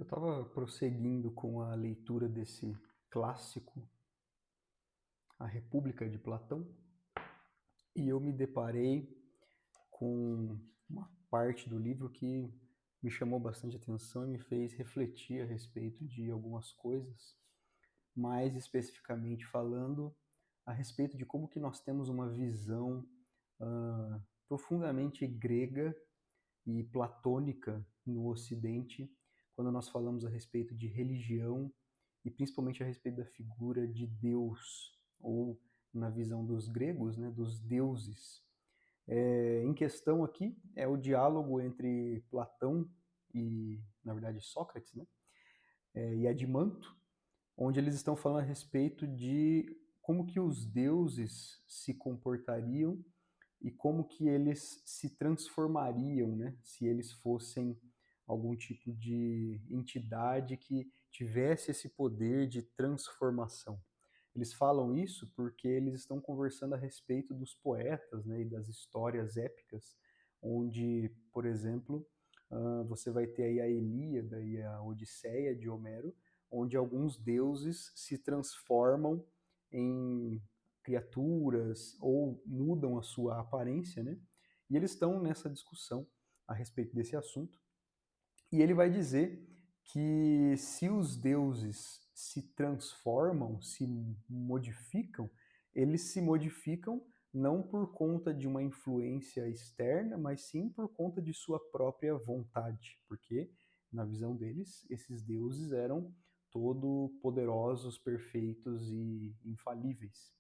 estava prosseguindo com a leitura desse clássico, A República de Platão, e eu me deparei com uma parte do livro que me chamou bastante atenção e me fez refletir a respeito de algumas coisas, mais especificamente falando a respeito de como que nós temos uma visão profundamente grega e platônica no Ocidente, quando nós falamos a respeito de religião e principalmente a respeito da figura de Deus, ou na visão dos gregos, né, dos deuses. Em questão aqui é o diálogo entre Platão e, na verdade, Sócrates, né, e Adimanto, onde eles estão falando a respeito de como que os deuses se comportariam e como que eles se transformariam, né, se eles fossem algum tipo de entidade que tivesse esse poder de transformação. Eles falam isso porque eles estão conversando a respeito dos poetas, né, e das histórias épicas, onde, por exemplo, você vai ter aí a Ilíada e a Odisseia de Homero, onde alguns deuses se transformam em criaturas ou mudam a sua aparência, né? E eles estão nessa discussão a respeito desse assunto. E ele vai dizer que se os deuses se transformam, se modificam, eles se modificam não por conta de uma influência externa, mas sim por conta de sua própria vontade, porque na visão deles, esses deuses eram todo poderosos, perfeitos e infalíveis.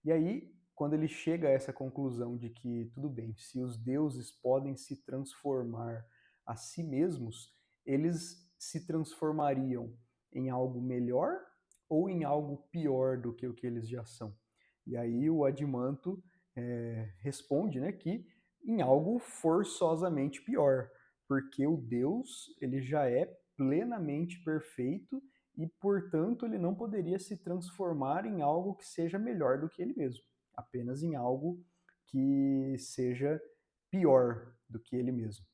E aí, quando ele chega a essa conclusão de que, tudo bem, se os deuses podem se transformar a si mesmos, eles se transformariam em algo melhor ou em algo pior do que o que eles já são? E aí o Adimanto responde, né, que em algo forçosamente pior, porque o Deus ele já é plenamente perfeito e, portanto, ele não poderia se transformar em algo que seja melhor do que ele mesmo, apenas em algo que seja pior do que ele mesmo.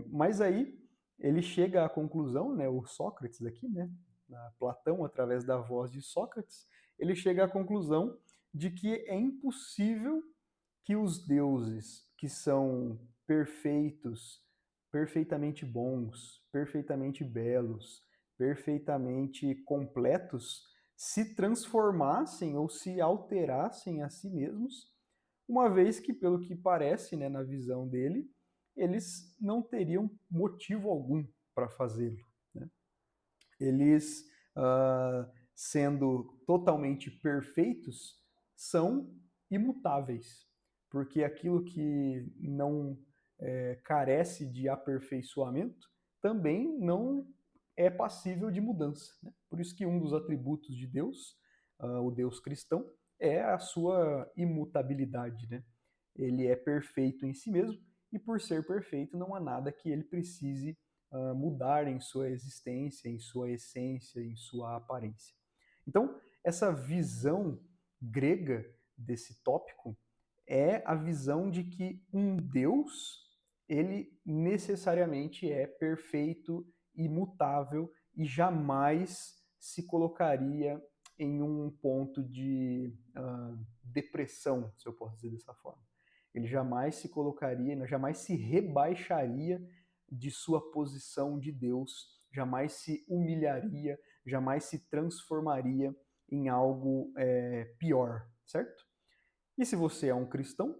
Mas aí ele chega à conclusão, né, o Sócrates aqui, né, Platão, através da voz de Sócrates, ele chega à conclusão de que é impossível que os deuses que são perfeitos, perfeitamente bons, perfeitamente belos, perfeitamente completos, se transformassem ou se alterassem a si mesmos, uma vez que, pelo que parece, né, na visão dele, eles não teriam motivo algum para fazê-lo. Né? Eles, sendo totalmente perfeitos, são imutáveis, porque aquilo que não carece de aperfeiçoamento também não é passível de mudança. Né? Por isso que um dos atributos de Deus, o Deus cristão, é a sua imutabilidade. Né? Ele é perfeito em si mesmo e, por ser perfeito, não há nada que ele precise mudar em sua existência, em sua essência, em sua aparência. Então, essa visão grega desse tópico é a visão de que um Deus, ele necessariamente é perfeito, imutável e jamais se colocaria em um ponto de depressão, se eu posso dizer dessa forma. Ele jamais se colocaria, jamais se rebaixaria de sua posição de Deus, jamais se humilharia, jamais se transformaria em algo pior, certo? E se você é um cristão,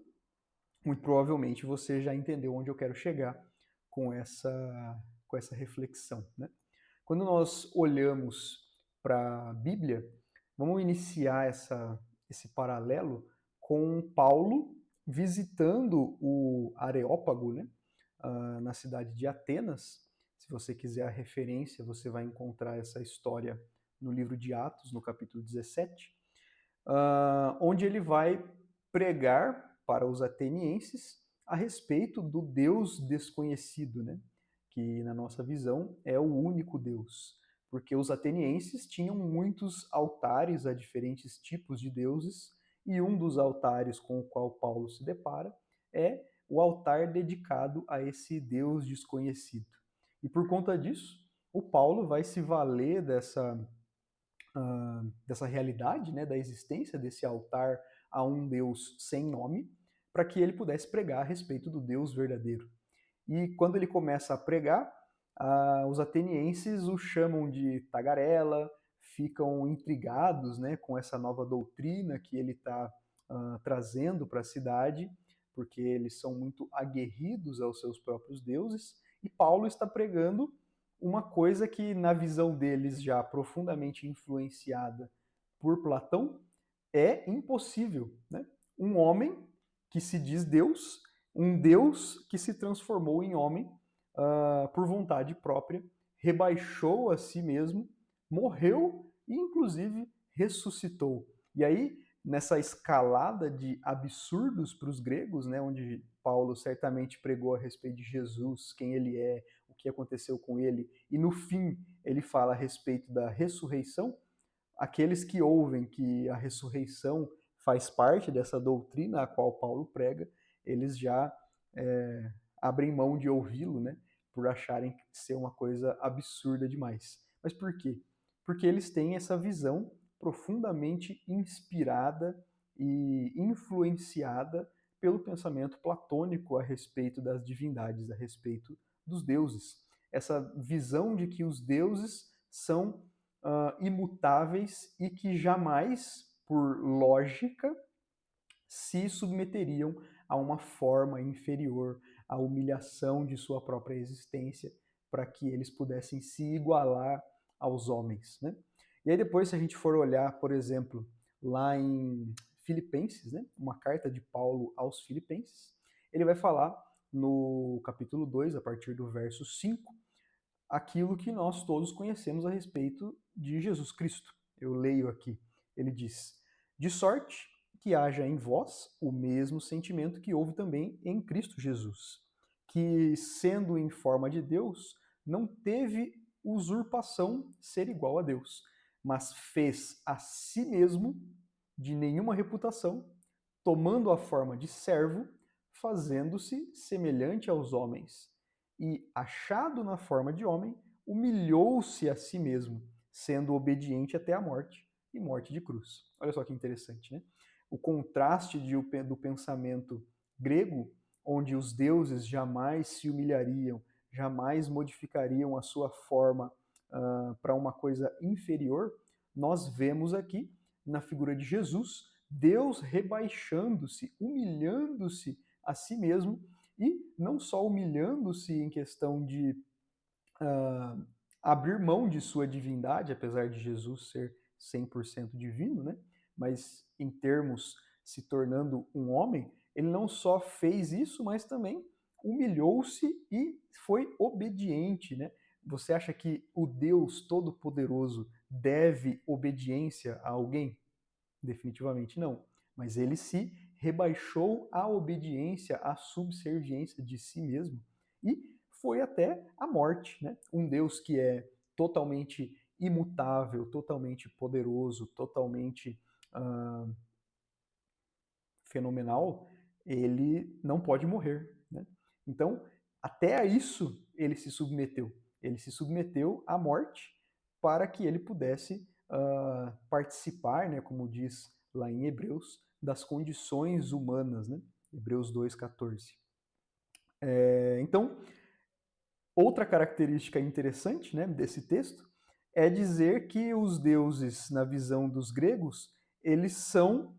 muito provavelmente você já entendeu onde eu quero chegar com essa reflexão. Né? Quando nós olhamos para a Bíblia, vamos iniciar esse paralelo com Paulo visitando o Areópago, né? Na cidade de Atenas. Se você quiser a referência, você vai encontrar essa história no livro de Atos, no capítulo 17, onde ele vai pregar para os atenienses a respeito do Deus desconhecido, né? Que na nossa visão é o único Deus, porque os atenienses tinham muitos altares a diferentes tipos de deuses, e um dos altares com o qual Paulo se depara é o altar dedicado a esse Deus desconhecido. E por conta disso, o Paulo vai se valer dessa realidade, né, da existência desse altar a um Deus sem nome, para que ele pudesse pregar a respeito do Deus verdadeiro. E quando ele começa a pregar, os atenienses o chamam de tagarela, ficam intrigados, né, com essa nova doutrina que ele está trazendo para a cidade, porque eles são muito aguerridos aos seus próprios deuses, e Paulo está pregando uma coisa que, na visão deles, já profundamente influenciada por Platão, é impossível. Né? Um homem que se diz Deus, um Deus que se transformou em homem por vontade própria, rebaixou a si mesmo, morreu e, inclusive, ressuscitou. E aí, nessa escalada de absurdos para os gregos, né, onde Paulo certamente pregou a respeito de Jesus, quem ele é, o que aconteceu com ele, e no fim ele fala a respeito da ressurreição, aqueles que ouvem que a ressurreição faz parte dessa doutrina a qual Paulo prega, eles já abrem mão de ouvi-lo, né, por acharem ser uma coisa absurda demais. Mas por quê? Porque eles têm essa visão profundamente inspirada e influenciada pelo pensamento platônico a respeito das divindades, a respeito dos deuses. Essa visão de que os deuses são imutáveis e que jamais, por lógica, se submeteriam a uma forma inferior, à humilhação de sua própria existência, para que eles pudessem se igualar aos homens. Né? E aí depois, se a gente for olhar, por exemplo, lá em Filipenses, né, uma carta de Paulo aos Filipenses, ele vai falar no capítulo 2, a partir do verso 5, aquilo que nós todos conhecemos a respeito de Jesus Cristo. Eu leio aqui. Ele diz: de sorte que haja em vós o mesmo sentimento que houve também em Cristo Jesus, que, sendo em forma de Deus, não teve usurpação ser igual a Deus, mas fez a si mesmo de nenhuma reputação, tomando a forma de servo, fazendo-se semelhante aos homens. E, achado na forma de homem, humilhou-se a si mesmo, sendo obediente até a morte, e morte de cruz. Olha só que interessante, né? O contraste do pensamento grego, onde os deuses jamais se humilhariam, jamais modificariam a sua forma para uma coisa inferior, nós vemos aqui na figura de Jesus, Deus rebaixando-se, humilhando-se a si mesmo, e não só humilhando-se em questão de abrir mão de sua divindade, apesar de Jesus ser 100% divino, né? Mas em termos se tornando um homem, ele não só fez isso, mas também humilhou-se e foi obediente, né? Você acha que o Deus Todo-Poderoso deve obediência a alguém? Definitivamente não. Mas ele se rebaixou à obediência, à subserviência de si mesmo e foi até a morte. Né? Um Deus que é totalmente imutável, totalmente poderoso, totalmente fenomenal, ele não pode morrer. Né? Então, até a isso ele se submeteu. Ele se submeteu à morte para que ele pudesse participar, né, como diz lá em Hebreus, das condições humanas, né? Hebreus 2,14. Então, outra característica interessante, né, desse texto é dizer que os deuses, na visão dos gregos, eles são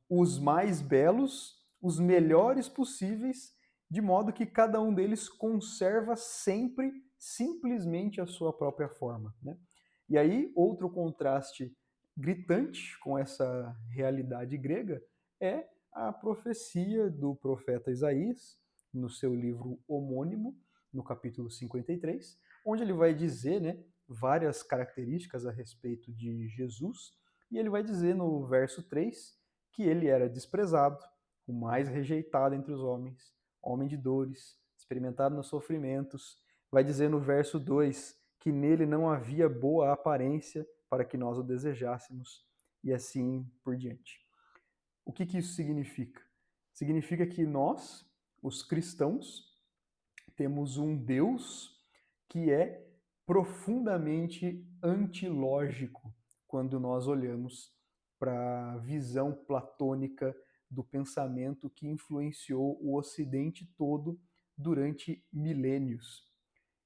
os mais belos, os melhores possíveis, de modo que cada um deles conserva sempre simplesmente a sua própria forma. Né? E aí, outro contraste gritante com essa realidade grega é a profecia do profeta Isaías, no seu livro homônimo, no capítulo 53, onde ele vai dizer, né, várias características a respeito de Jesus, e ele vai dizer no verso 3 que ele era desprezado, o mais rejeitado entre os homens, homem de dores, experimentado nos sofrimentos. Vai dizer no verso 2 que nele não havia boa aparência para que nós o desejássemos, e assim por diante. O que isso significa? Significa que nós, os cristãos, temos um Deus que é profundamente antilógico quando nós olhamos para a visão platônica do pensamento que influenciou o Ocidente todo durante milênios.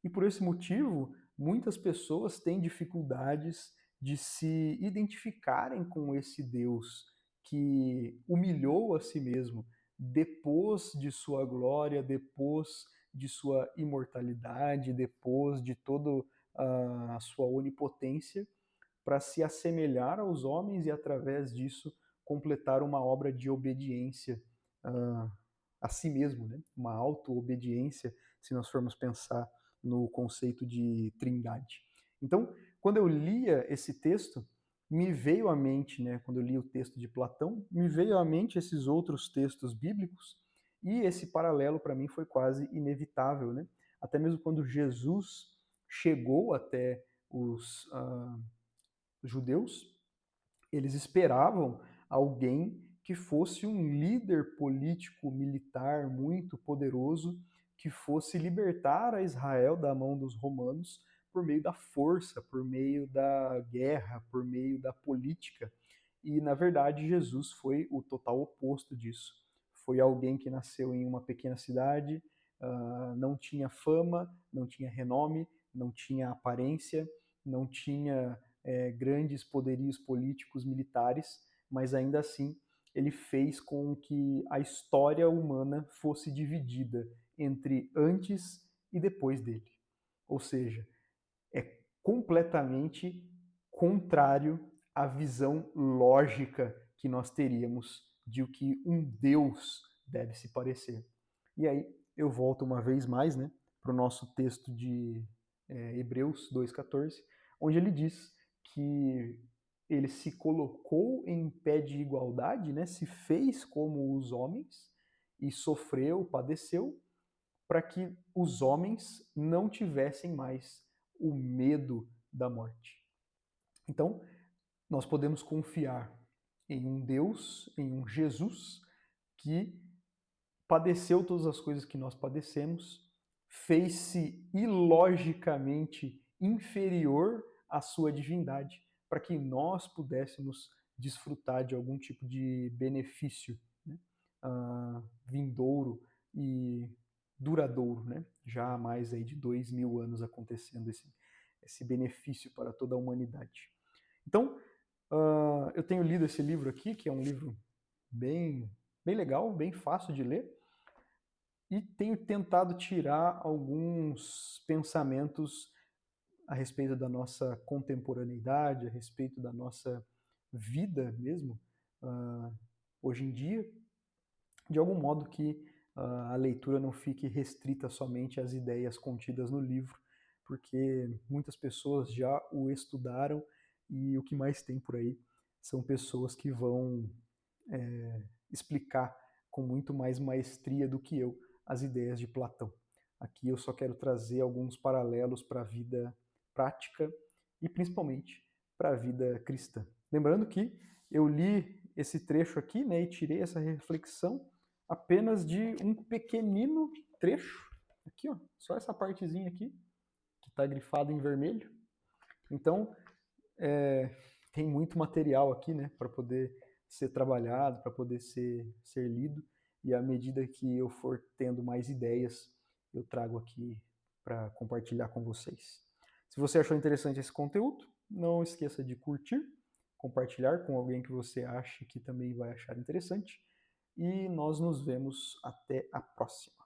E por esse motivo, muitas pessoas têm dificuldades de se identificarem com esse Deus que humilhou a si mesmo, depôs de sua glória, depôs de sua imortalidade, depôs de toda a sua onipotência, para se assemelhar aos homens e, através disso, completar uma obra de obediência uh, a si mesmo, né? Uma auto-obediência, se nós formos pensar no conceito de trindade. Então, quando eu lia esse texto, me veio à mente, né, quando eu li o texto de Platão, me veio à mente esses outros textos bíblicos, e esse paralelo para mim foi quase inevitável, né? Até mesmo quando Jesus chegou até os judeus, eles esperavam alguém que fosse um líder político militar muito poderoso, que fosse libertar a Israel da mão dos romanos por meio da força, por meio da guerra, por meio da política. E, na verdade, Jesus foi o total oposto disso. Foi alguém que nasceu em uma pequena cidade, não tinha fama, não tinha renome, não tinha aparência, não tinha grandes poderios políticos, militares, mas ainda assim ele fez com que a história humana fosse dividida entre antes e depois dele. Ou seja, é completamente contrário à visão lógica que nós teríamos de o que um Deus deve se parecer. E aí eu volto uma vez mais, né, para o nosso texto de Hebreus 2,14, onde ele diz que ele se colocou em pé de igualdade, né, se fez como os homens e sofreu, padeceu, para que os homens não tivessem mais o medo da morte. Então, nós podemos confiar em um Deus, em um Jesus que padeceu todas as coisas que nós padecemos, fez-se ilogicamente inferior à sua divindade, para que nós pudéssemos desfrutar de algum tipo de benefício, né? Vindouro e duradouro, né? Já há mais aí de 2000 anos acontecendo esse benefício para toda a humanidade. Então, eu tenho lido esse livro aqui, que é um livro bem legal, bem fácil de ler, e tenho tentado tirar alguns pensamentos a respeito da nossa contemporaneidade, a respeito da nossa vida mesmo, hoje em dia, de algum modo que a leitura não fique restrita somente às ideias contidas no livro, porque muitas pessoas já o estudaram e o que mais tem por aí são pessoas que vão explicar com muito mais maestria do que eu as ideias de Platão. Aqui eu só quero trazer alguns paralelos para a vida prática e principalmente para a vida cristã. Lembrando que eu li esse trecho aqui, né, e tirei essa reflexão apenas de um pequenino trecho, aqui, ó, só essa partezinha aqui, que está grifada em vermelho. Então, tem muito material aqui, né, para poder ser trabalhado, para poder ser lido, e à medida que eu for tendo mais ideias, eu trago aqui para compartilhar com vocês. Se você achou interessante esse conteúdo, não esqueça de curtir, compartilhar com alguém que você acha que também vai achar interessante, e nós nos vemos até a próxima.